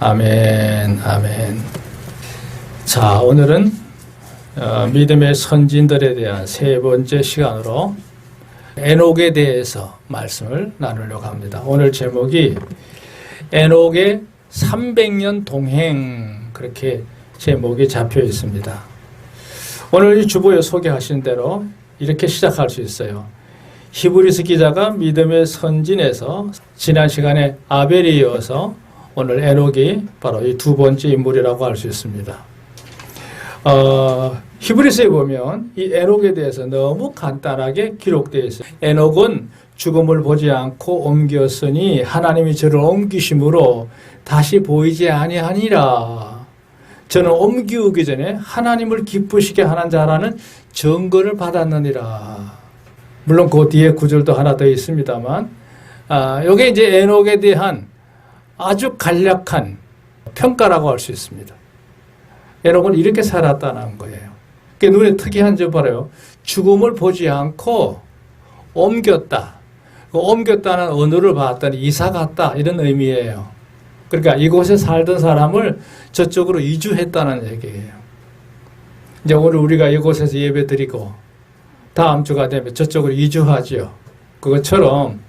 아멘, 아멘. 자, 오늘은 믿음의 선진들에 대한 세 번째 시간으로 에녹에 대해서 말씀을 나누려고 합니다. 오늘 제목이 에녹의 300년 동행, 그렇게 제목이 잡혀 있습니다. 오늘 이 주보에 소개하신 대로 이렇게 시작할 수 있어요. 히브리서 기자가 믿음의 선진에서 지난 시간에 아벨이 이어서 오늘 에녹이 바로 이 두 번째 인물이라고 할 수 있습니다. 히브리서에 보면 이 에녹에 대해서 너무 간단하게 기록되어 있어요. 에녹은 죽음을 보지 않고 옮겼으니 하나님이 저를 옮기심으로 다시 보이지 아니하니라. 저는 옮기우기 전에 하나님을 기쁘시게 하는 자라는 증거를 받았느니라. 물론 그 뒤에 구절도 하나 더 있습니다만, 이게 이제 에녹에 대한 아주 간략한 평가라고 할 수 있습니다. 에녹은 이렇게 살았다는 거예요. 그게 눈에 특이한 점 봐요. 죽음을 보지 않고 옮겼다. 그 옮겼다는 언어를 봤더니 이사 갔다, 이런 의미예요. 그러니까 이곳에 살던 사람을 저쪽으로 이주했다는 얘기예요. 이제 오늘 우리가 이곳에서 예배 드리고 다음 주가 되면 저쪽으로 이주하지요. 그것처럼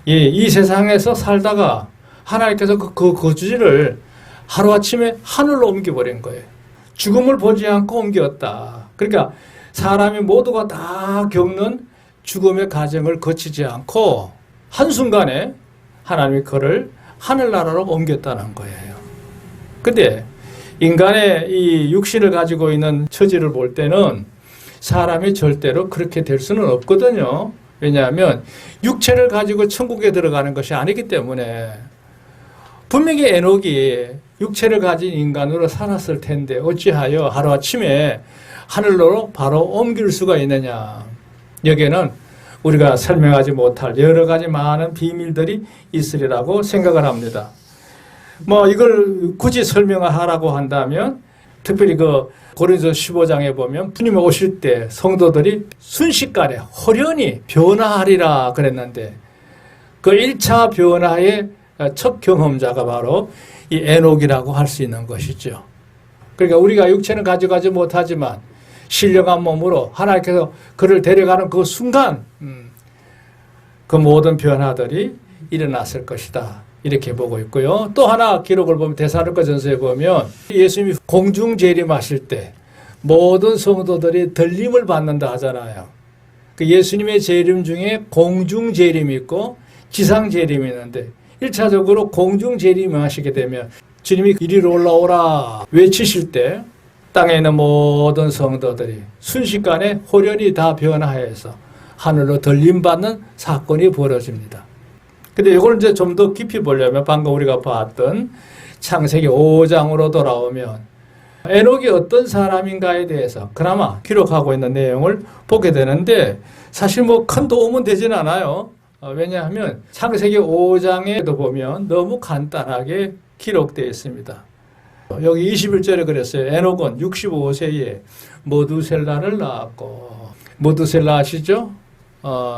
이 세상에서 살다가 하나님께서 그 거주지를 하루아침에 하늘로 옮겨버린 거예요. 죽음을 보지 않고 옮겼다. 그러니까 사람이 모두가 다 겪는 죽음의 과정을 거치지 않고 한순간에 하나님이 그를 하늘나라로 옮겼다는 거예요. 근데 인간의 이 육신을 가지고 있는 처지를 볼 때는 사람이 절대로 그렇게 될 수는 없거든요. 왜냐하면 육체를 가지고 천국에 들어가는 것이 아니기 때문에. 분명히 에녹이 육체를 가진 인간으로 살았을 텐데 어찌하여 하루아침에 하늘로 바로 옮길 수가 있느냐. 여기에는 우리가 설명하지 못할 여러 가지 많은 비밀들이 있으리라고 생각을 합니다. 이걸 굳이 설명하라고 한다면 특별히 그 고린도서 15장에 보면 주님이 오실 때 성도들이 순식간에 호련히 변화하리라 그랬는데 그 1차 변화의 첫 경험자가 바로 이 에녹이라고 할 수 있는 것이죠. 그러니까 우리가 육체는 가져가지 못하지만 신령한 몸으로 하나님께서 그를 데려가는 그 순간 그 모든 변화들이 일어났을 것이다. 이렇게 보고 있고요. 또 하나 기록을 보면 데살로니가전서에 보면 예수님이 공중 재림하실 때 모든 성도들이 들림을 받는다 하잖아요. 그 예수님의 재림 중에 공중 재림이 있고 지상 재림이 있는데 1차적으로 공중 재림하시게 되면 주님이 이리로 올라오라 외치실 때 땅에 있는 모든 성도들이 순식간에 호련히 다 변화해서 하늘로 들림받는 사건이 벌어집니다. 근데 이걸 이제 좀 더 깊이 보려면 방금 우리가 봤던 창세기 5장으로 돌아오면 에녹이 어떤 사람인가에 대해서 그나마 기록하고 있는 내용을 보게 되는데 사실 큰 도움은 되진 않아요. 왜냐하면 창세기 5장에도 보면 너무 간단하게 기록되어 있습니다. 여기 21절에 그랬어요. 에녹은 65세에 머두셀라를 낳았고, 머두셀라 아시죠?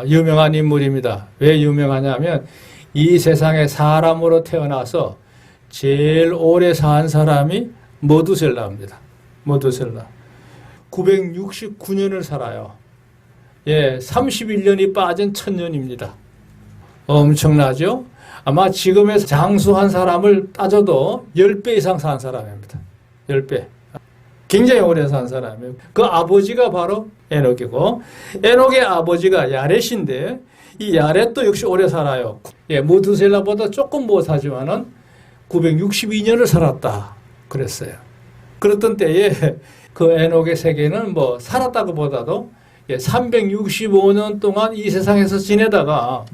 유명한 인물입니다. 왜 유명하냐면 이 세상에 사람으로 태어나서 제일 오래 산 사람이 머두셀라입니다. 머두셀라 969년을 살아요. 31년이 빠진 1000년입니다. 엄청나죠? 아마 지금의 장수한 사람을 따져도 10배 이상 산 사람입니다. 10배. 굉장히 오래 산 사람이에요. 그 아버지가 바로 에녹이고, 에녹의 아버지가 야렛인데, 이 야렛도 역시 오래 살아요. 모두셀라보다 조금 못하지만은 962년을 살았다. 그랬어요. 그랬던 때에 그 에녹의 세계는 살았다고 보다도 365년 동안 이 세상에서 지내다가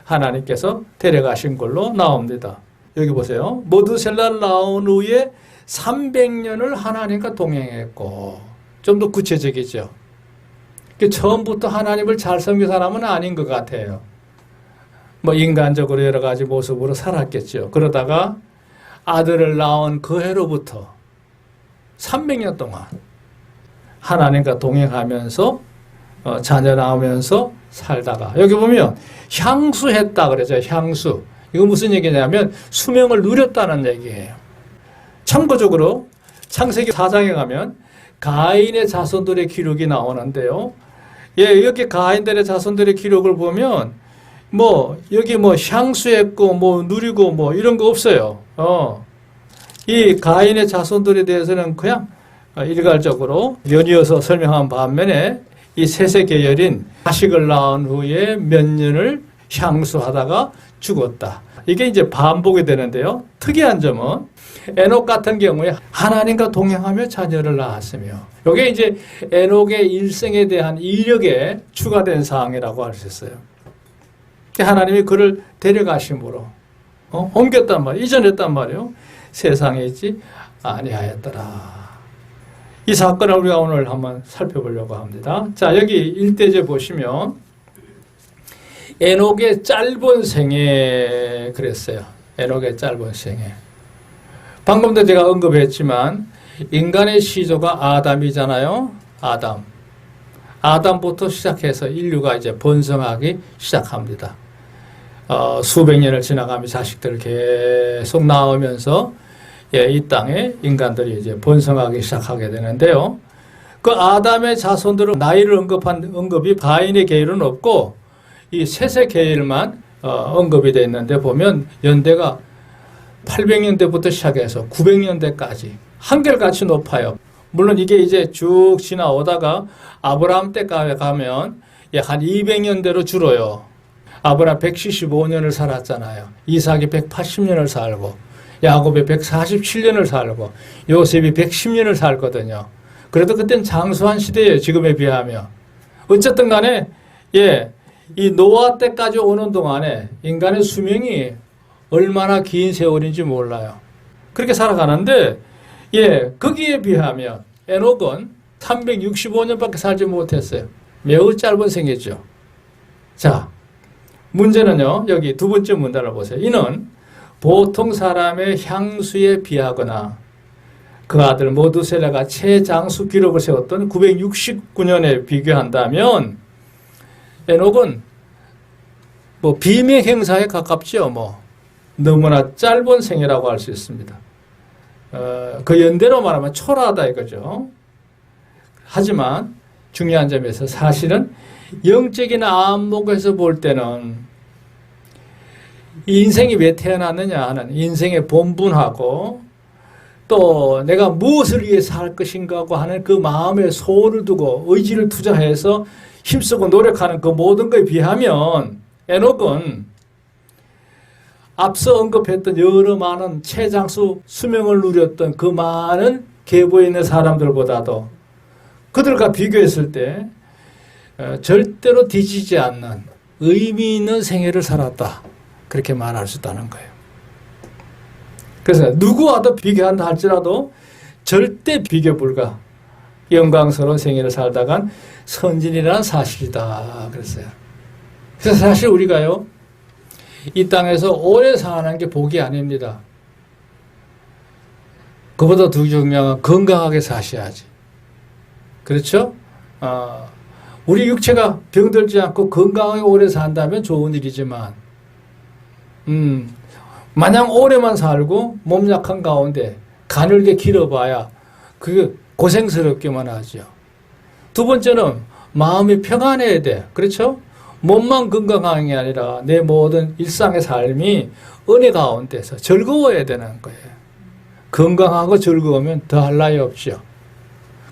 하나님께서 데려가신 걸로 나옵니다. 여기 보세요. 머두셀라를 낳은 후에 300년을 하나님과 동행했고, 좀 더 구체적이죠. 처음부터 하나님을 잘 섬긴 사람은 아닌 것 같아요. 인간적으로 여러 가지 모습으로 살았겠죠. 그러다가 아들을 낳은 그 해로부터 300년 동안 하나님과 동행하면서 자녀 낳으면서 살다가 여기 보면 향수했다 그러죠. 향수. 이거 무슨 얘기냐면 수명을 누렸다는 얘기예요. 참고적으로 창세기 4장에 가면 가인의 자손들의 기록이 나오는데요. 예, 여기 가인들의 자손들의 기록을 보면 여기 향수했고 누리고 이런 거 없어요. 이 가인의 자손들에 대해서는 그냥 일괄적으로 연이어서 설명한 반면에 이 셋의 계열인 자식을 낳은 후에 몇 년을 향수하다가 죽었다. 이게 이제 반복이 되는데요. 특이한 점은 에녹 같은 경우에 하나님과 동행하며 자녀를 낳았으며, 이게 이제 에녹의 일생에 대한 이력에 추가된 사항이라고 할 수 있어요. 하나님이 그를 데려가심으로 옮겼단 말이에요. 이전했단 말이에요. 세상에 있지 아니하였더라. 이 사건을 우리가 오늘 한번 살펴보려고 합니다. 자, 여기 1대제 보시면 에녹의 짧은 생애 그랬어요. 에녹의 짧은 생애. 방금도 제가 언급했지만 인간의 시조가 아담이잖아요. 아담부터 시작해서 인류가 이제 번성하기 시작합니다. 수백 년을 지나가며 자식들을 계속 낳으면서 이 땅에 인간들이 이제 번성하기 시작하게 되는데요. 그 아담의 자손들은 나이를 언급한 언급이 가인의 계율은 없고 이 셋의 계율만 언급이 되어 있는데 보면 연대가 800년대부터 시작해서 900년대까지 한결같이 높아요. 물론 이게 이제 쭉 지나오다가 아브라함 때까지 가면 한 200년대로 줄어요. 아브라함 175년을 살았잖아요. 이삭이 180년을 살고 야곱이 147년을 살고 요셉이 110년을 살거든요. 그래도 그땐 장수한 시대예요. 지금에 비하면. 어쨌든 간에 이 노아 때까지 오는 동안에 인간의 수명이 얼마나 긴 세월인지 몰라요. 그렇게 살아가는데 거기에 비하면 에녹은 365년밖에 살지 못했어요. 매우 짧은 생애죠. 자, 문제는요. 여기 두 번째 문단을 보세요. 이는 보통 사람의 향수에 비하거나 그 아들 모두셀라가 최장수 기록을 세웠던 969년에 비교한다면 에녹은 비명 행사에 가깝죠. 너무나 짧은 생애라고 할 수 있습니다. 그 연대로 말하면 초라하다 이거죠. 하지만 중요한 점에서 사실은 영적인 안목에서 볼 때는 이 인생이 왜 태어났느냐 하는 인생의 본분하고 또 내가 무엇을 위해서 할 것인가 하는 그 마음에 소원을 두고 의지를 투자해서 힘쓰고 노력하는 그 모든 것에 비하면 에녹은 앞서 언급했던 여러 많은 최장수 수명을 누렸던 그 많은 계보에 있는 사람들보다도 그들과 비교했을 때 절대로 뒤지지 않는 의미 있는 생애를 살았다. 그렇게 말할 수 있다는 거예요. 그래서 누구와도 비교한다 할지라도 절대 비교 불가 영광스러운 생애를 살다간 선진이라는 사실이다. 그랬어요. 그래서 사실 우리가요, 이 땅에서 오래 사는 게 복이 아닙니다. 그보다 더 중요한 건 건강하게 사셔야지. 그렇죠? 우리 육체가 병들지 않고 건강하게 오래 산다면 좋은 일이지만 마냥 오래만 살고 몸 약한 가운데 가늘게 길어봐야 그게 고생스럽기만 하죠. 두 번째는 마음이 평안해야 돼. 그렇죠? 몸만 건강한 게 아니라 내 모든 일상의 삶이 은혜 가운데서 즐거워야 되는 거예요. 건강하고 즐거우면 더 할 나위 없죠.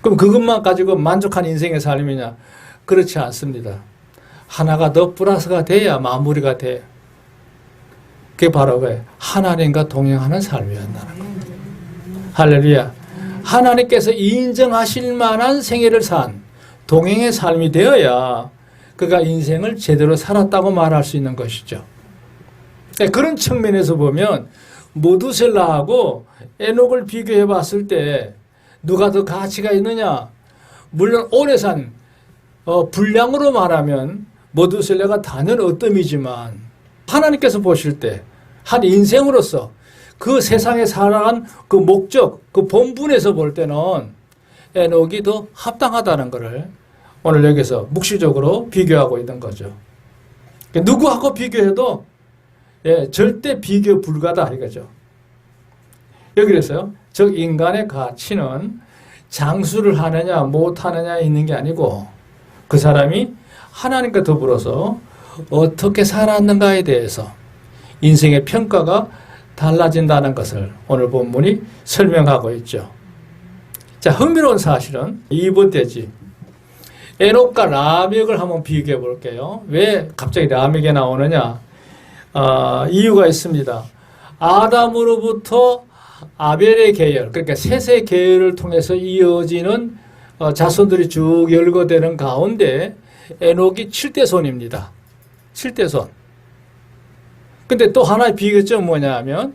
그럼 그것만 가지고 만족한 인생의 삶이냐? 그렇지 않습니다. 하나가 더 플러스가 돼야 마무리가 돼요. 그게 바로 왜 하나님과 동행하는 삶이었다는 거예요. 할렐루야. 하나님께서 인정하실 만한 생애를 산 동행의 삶이 되어야 그가 인생을 제대로 살았다고 말할 수 있는 것이죠. 그런 측면에서 보면 모두셀라하고 에녹을 비교해 봤을 때 누가 더 가치가 있느냐? 물론 오래 산 분량으로 말하면 모두셀라가 단연 어뜸이지만 하나님께서 보실 때 한 인생으로서 그 세상에 살아간 그 목적, 그 본분에서 볼 때는 에녹이 더 합당하다는 것을 오늘 여기서 묵시적으로 비교하고 있는 거죠. 누구하고 비교해도 절대 비교 불가다 이거죠. 여기 그래서요. 즉 인간의 가치는 장수를 하느냐 못하느냐에 있는 게 아니고 그 사람이 하나님과 더불어서 어떻게 살았는가에 대해서 인생의 평가가 달라진다는 것을 오늘 본문이 설명하고 있죠. 자, 흥미로운 사실은 2번 대지 에녹과 라멕을 한번 비교해 볼게요. 왜 갑자기 라멕이 나오느냐? 이유가 있습니다. 아담으로부터 아벨의 계열, 그러니까 셋의 계열을 통해서 이어지는 자손들이 쭉 열거되는 가운데 에녹이 7대손입니다. 7대손. 근데 또 하나의 비교점은 뭐냐 하면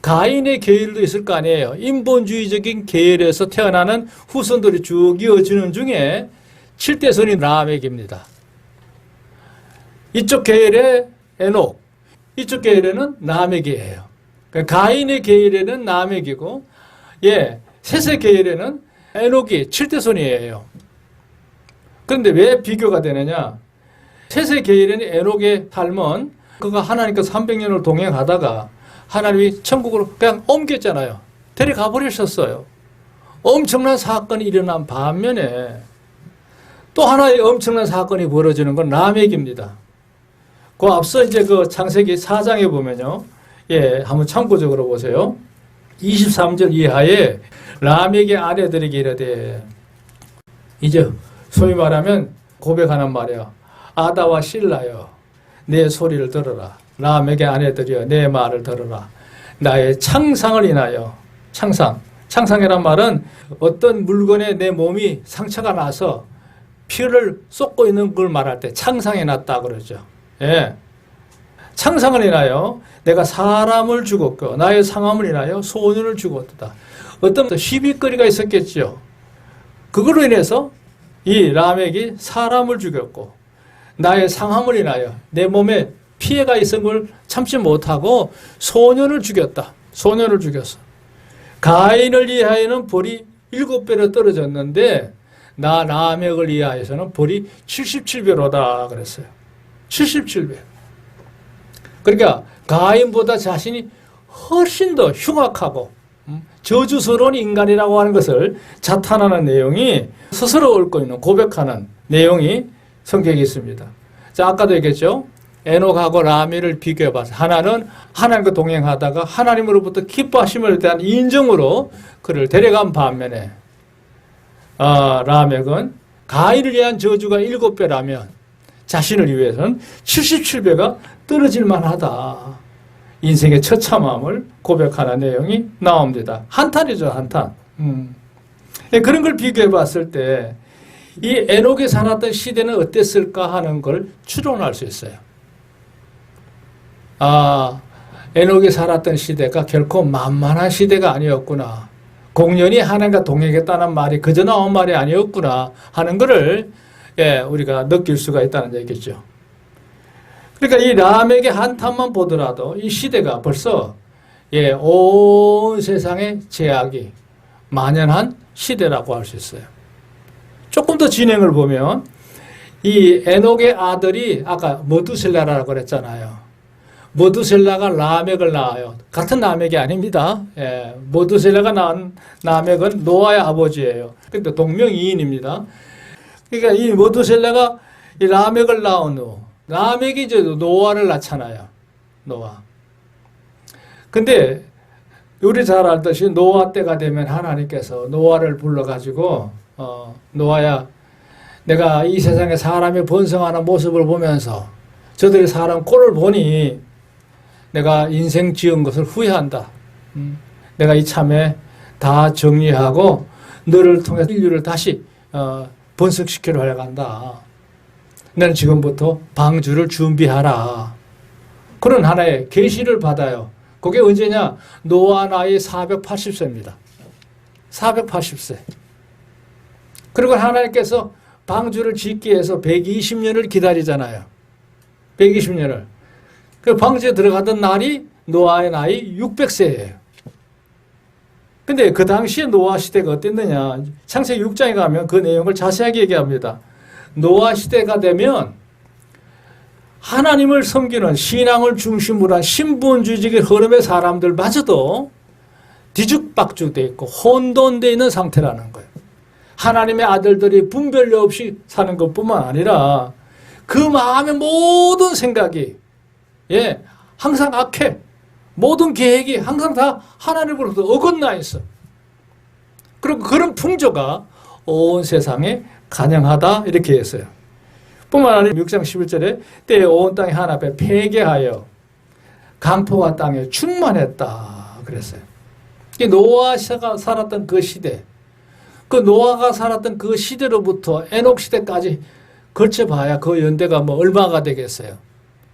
가인의 계열도 있을 거 아니에요. 인본주의적인 계열에서 태어나는 후손들이 쭉 이어지는 중에 7대손이 라멕입니다. 이쪽 계열에 에녹, 이쪽 계열에는 라멕이에요. 그러니까 가인의 계열에는 라멕이고, 셋의 계열에는 에녹이 7대손이에요. 그런데 왜 비교가 되느냐? 셋의 계열에는 에녹의 삶은 그가 하나님과 300년을 동행하다가 하나님이 천국으로 그냥 옮겼잖아요. 데려가 버리셨어요. 엄청난 사건이 일어난 반면에 또 하나의 엄청난 사건이 벌어지는 건 라멕입니다. 그 앞서 이제 그 창세기 4장에 보면요. 한번 참고적으로 보세요. 23절 이하에 라멕의 아내들에게 이르되, 이제 소위 말하면 고백하는 말이야. 아다와 실라여, 내 소리를 들어라. 라멕의 아내들이여, 내 말을 들어라. 나의 창상을 인하여, 창상이란 말은 어떤 물건에 내 몸이 상처가 나서 피를 쏟고 있는 걸 말할 때 창상이 났다 그러죠. 창상을 인하여 내가 사람을 죽었고 나의 상함을 인하여 소년을 죽었다. 어떤 시비거리가 있었겠죠. 그걸로 인해서 이 라멕이 사람을 죽였고 나의 상함을 인하여 내 몸에 피해가 있은 걸 참지 못하고 소년을 죽였다. 소년을 죽였어. 가인을 위하여는 벌이 7배로 떨어졌는데 나 라멕을 위하여서는 벌이 77배로다 그랬어요. 77배. 그러니까 가인보다 자신이 훨씬 더 흉악하고 저주스러운 인간이라고 하는 것을 자탄하는 내용이 스스로 옳고 있는 고백하는 내용이 성경에 있습니다. 자, 아까도 얘기했죠. 에녹하고 라멕을 비교해봐서 하나는 하나님과 동행하다가 하나님으로부터 기뻐하심을 대한 인정으로 그를 데려간 반면에 라멕은 가인을 위한 저주가 7배라면 자신을 위해서는 77배가 떨어질 만하다. 인생의 처참함을 고백하는 내용이 나옵니다. 한탄이죠, 한탄. 그런 걸 비교해 봤을 때 이 에녹이 살았던 시대는 어땠을까 하는 걸 추론할 수 있어요. 에녹이 살았던 시대가 결코 만만한 시대가 아니었구나. 공연히 하나님과 동행했다는 말이 그저 나온 말이 아니었구나 하는 것을 우리가 느낄 수가 있다는 얘기죠. 그러니까 이 라멕의 한탄만 보더라도 이 시대가 벌써 온 세상에 제약이 만연한 시대라고 할 수 있어요. 조금 더 진행을 보면 이 에녹의 아들이 아까 머두셀라라고 그랬잖아요. 머두셀라가 라멕을 낳아요. 같은 라멕이 아닙니다. 머두셀라가 낳은 라멕은 노아의 아버지예요. 그러니까 동명이인입니다. 그러니까 이 머두셀라가 이 라멕을 낳은 후 라멕이 이제 노아를 낳잖아요. 노아. 근데 우리 잘 알듯이 노아 때가 되면 하나님께서 노아를 불러가지고 노아야, 내가 이 세상에 사람이 번성하는 모습을 보면서 저들이 사람 꼴을 보니 내가 인생 지은 것을 후회한다. 내가 이참에 다 정리하고 너를 통해 인류를 다시 번성시키려 한다. 너는 지금부터 방주를 준비하라. 그런 하나의 계시를 받아요. 그게 언제냐? 노아 나이 480세입니다. 480세. 그리고 하나님께서 방주를 짓기 위해서 120년을 기다리잖아요. 120년을. 그 방주에 들어가던 날이 노아의 나이 600세예요. 근데 그 당시에 노아 시대가 어땠느냐? 창세기 6장에 가면 그 내용을 자세하게 얘기합니다. 노아 시대가 되면 하나님을 섬기는 신앙을 중심으로 한 신분주의적인 흐름의 사람들마저도 뒤죽박죽되어 있고 혼돈되어 있는 상태라는 거예요. 하나님의 아들들이 분별력 없이 사는 것뿐만 아니라 그 마음의 모든 생각이 항상 악해. 모든 계획이 항상 다 하나님으로부터 어긋나 있어. 그리고 그런 풍조가 온 세상에 간영하다 이렇게 했어요. 뿐만 아니라 6장 11절에 때에 온 땅이 하나 앞에 폐개하여 강포가 땅에 충만했다 그랬어요. 노아가 살았던 그 시대, 그 노아가 살았던 그 시대로부터 에녹 시대까지 걸쳐봐야 그 연대가 뭐 얼마가 되겠어요.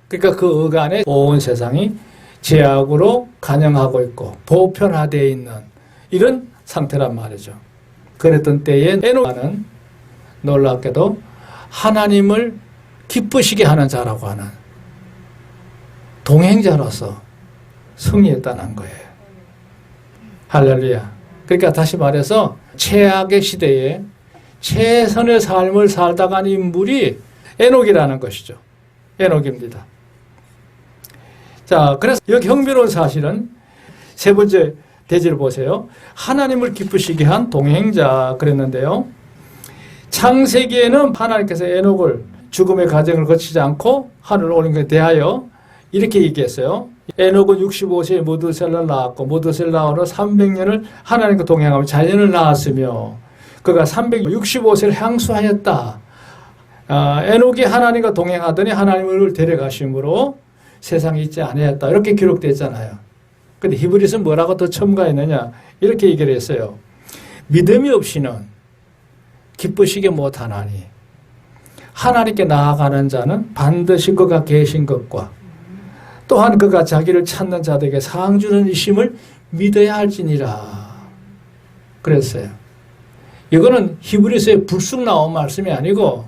그러니까 그 어간에 온 세상이 죄악으로 간영하고 있고 보편화되어 있는 이런 상태란 말이죠. 그랬던 때에 에녹은 놀랍게도 하나님을 기쁘시게 하는 자라고 하는 동행자로서 승리했다는 거예요. 할렐루야. 그러니까 다시 말해서 최악의 시대에 최선의 삶을 살다 간 인물이 에녹이라는 것이죠. 에녹입니다. 자, 그래서 여기 흥미로운 사실은 세 번째 대지를 보세요. 하나님을 기쁘시게 한 동행자 그랬는데요. 창세기에는 하나님께서 에녹을 죽음의 과정을 거치지 않고 하늘을 오른 것에 대하여 이렇게 얘기했어요. 에녹은 65세에 모두셀라를 낳았고 모두셀라로 300년을 하나님과 동행하며 자녀를 낳았으며 그가 365세를 향수하였다. 에녹이 하나님과 동행하더니 하나님을 데려가심으로 세상에 있지 아니했다. 이렇게 기록되어 있잖아요. 근데 히브리서는 뭐라고 더 첨가했느냐? 이렇게 얘기를 했어요. 믿음이 없이는 기쁘시게 못하나니 하나님께 나아가는 자는 반드시 그가 계신 것과 또한 그가 자기를 찾는 자들에게 상 주는 이심을 믿어야 할지니라 그랬어요. 이거는 히브리서에 불쑥 나온 말씀이 아니고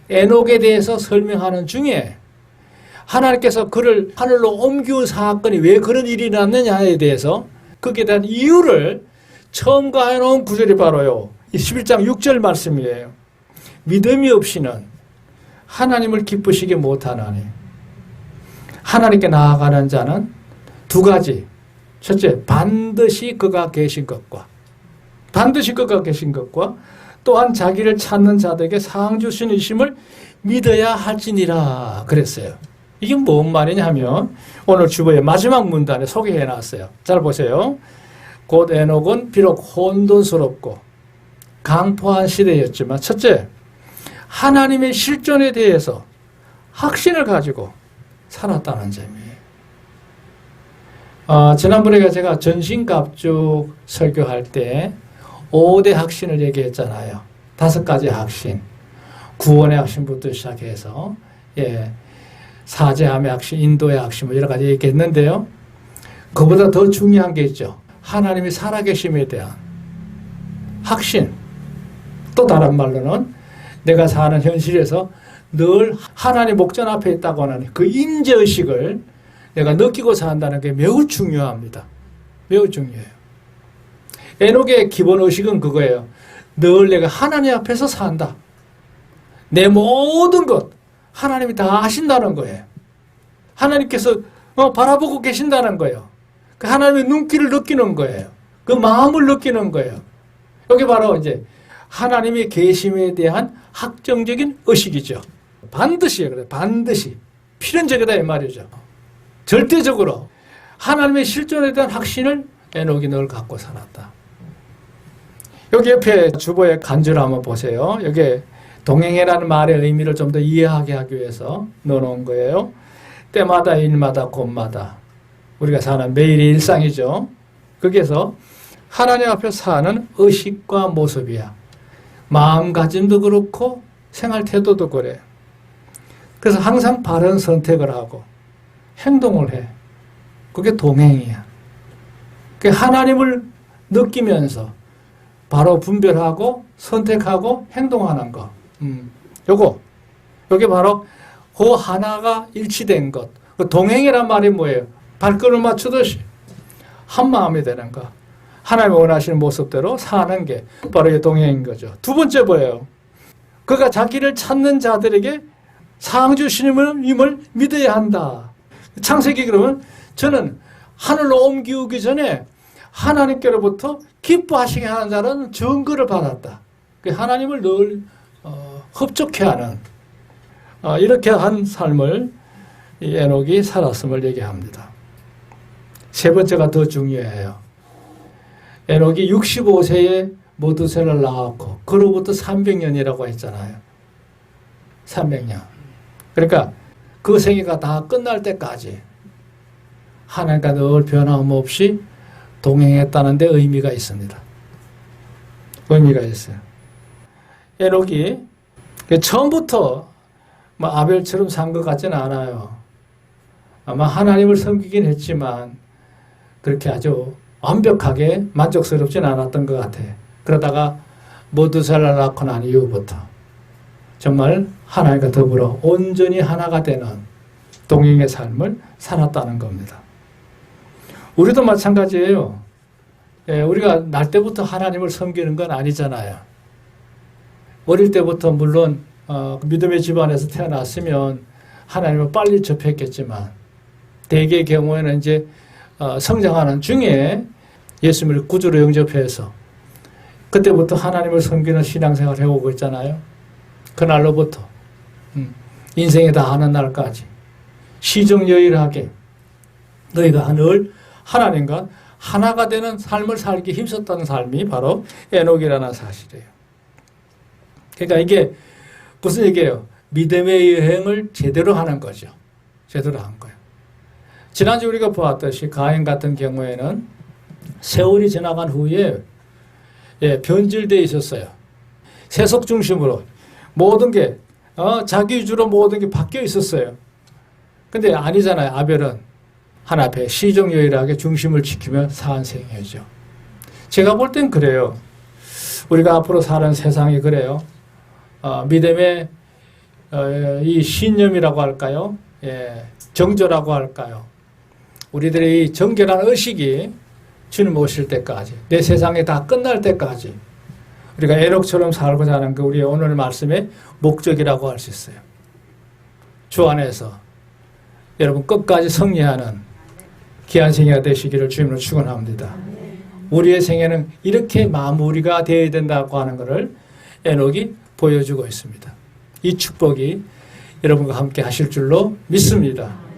에녹에 대해서 설명하는 중에 하나님께서 그를 하늘로 옮기운 사건이 왜 그런 일이 났느냐에 대해서 거기에 대한 이유를 첨가해 놓은 구절이 바로요. 11장 6절 말씀이에요. 믿음이 없이는 하나님을 기쁘시게 못하나니 하나님께 나아가는 자는 두 가지. 첫째, 반드시 그가 계신 것과 또한 자기를 찾는 자들에게 상 주시는 이심을 믿어야 할지니라 그랬어요. 이게 뭔 말이냐 하면 오늘 주보의 마지막 문단에 소개해 놨어요. 잘 보세요. 곧 에녹은 비록 혼돈스럽고 강포한 시대였지만 첫째, 하나님의 실존에 대해서 확신을 가지고 살았다는 점이에요. 지난번에 제가 전신갑죽 설교할 때 5대 확신을 얘기했잖아요. 5가지 확신. 구원의 확신부터 시작해서 사제함의 확신, 인도의 확신 뭐 여러 가지 얘기했는데요. 그보다 더 중요한 게 있죠. 하나님이 살아계심에 대한 확신. 또 다른 말로는 내가 사는 현실에서 늘 하나님 목전 앞에 있다고 하는 그 임재의식을 내가 느끼고 산다는 게 매우 중요합니다. 매우 중요해요. 에녹의 기본 의식은 그거예요. 늘 내가 하나님 앞에서 산다. 내 모든 것 하나님이 다 아신다는 거예요. 하나님께서 바라보고 계신다는 거예요. 그 하나님의 눈길을 느끼는 거예요. 그 마음을 느끼는 거예요. 여기 바로 이제 하나님의 계심에 대한 확정적인 의식이죠. 반드시 그래. 반드시 필연적이다 이 말이죠. 절대적으로 하나님의 실존에 대한 확신을 에녹이 늘 갖고 살았다. 여기 옆에 주보의 간주를 한번 보세요. 여기 동행해라는 말의 의미를 좀 더 이해하게 하기 위해서 넣어놓은 거예요. 때마다 일마다 곳마다 우리가 사는 매일의 일상이죠. 거기에서 하나님 앞에 사는 의식과 모습이야. 마음가짐도 그렇고 생활 태도도 그래. 그래서 항상 바른 선택을 하고 행동을 해. 그게 동행이야. 하나님을 느끼면서 바로 분별하고 선택하고 행동하는 거. 요게 바로 그 하나가 일치된 것. 그 동행이란 말이 뭐예요? 발걸음 맞추듯이 한 마음이 되는 거. 하나님이 원하시는 모습대로 사는 게 바로 이 동행인 거죠. 두 번째 뭐예요? 그가 자기를 찾는 자들에게 상 주시님을 믿어야 한다. 창세기 그러면 저는 하늘로 옮기기 전에 하나님께로부터 기뻐하시게 하는 자는 증거를 받았다. 하나님을 늘 흡족해하는 이렇게 한 삶을 이 에녹이 살았음을 얘기합니다. 세 번째가 더 중요해요. 에녹이 65세에 모두셀라를 낳았고 그로부터 300년이라고 했잖아요. 300년. 그러니까 그 생애가 다 끝날 때까지 하나님과 늘 변함없이 동행했다는 데 의미가 있습니다. 의미가 있어요. 에녹이 처음부터 아벨처럼 산 것 같지는 않아요. 아마 하나님을 섬기긴 했지만 그렇게 아주 완벽하게 만족스럽진 않았던 것 같아요. 그러다가 모두셀라를 낳고 난 이후부터 정말 하나님과 더불어 온전히 하나가 되는 동행의 삶을 살았다는 겁니다. 우리도 마찬가지예요. 우리가 날 때부터 하나님을 섬기는 건 아니잖아요. 어릴 때부터 물론 믿음의 집안에서 태어났으면 하나님을 빨리 접했겠지만 대개의 경우에는 이제 성장하는 중에 예수님을 구주로 영접해서 그때부터 하나님을 섬기는 신앙생활을 해오고 있잖아요. 그날로부터 인생에 다 하는 날까지 시정여일하게 너희가 늘 하나님과 하나가 되는 삶을 살기 힘썼다는 삶이 바로 에녹이라는 사실이에요. 그러니까 이게 무슨 얘기예요? 믿음의 여행을 제대로 하는 거죠. 제대로 한 거예요. 지난주 우리가 보았듯이 가인 같은 경우에는 세월이 지나간 후에 변질되어 있었어요. 세속 중심으로 모든 게 자기 위주로 모든 게 바뀌어 있었어요. 근데 아니잖아요. 아벨은 하나 앞에 시종유일하게 중심을 지키며 산 생애죠. 제가 볼 땐 그래요. 우리가 앞으로 사는 세상이 그래요. 믿음의 이 신념이라고 할까요? 정조라고 할까요? 우리들의 이 정결한 의식이 주님 오실 때까지, 내 세상이 다 끝날 때까지 우리가 에녹처럼 살고자 하는 그 우리의 오늘 말씀의 목적이라고 할 수 있어요. 주 안에서 여러분 끝까지 승리하는 귀한 생애가 되시기를 주님으로 축원합니다. 우리의 생애는 이렇게 마무리가 되어야 된다고 하는 것을 에녹이 보여주고 있습니다. 이 축복이 여러분과 함께 하실 줄로 믿습니다.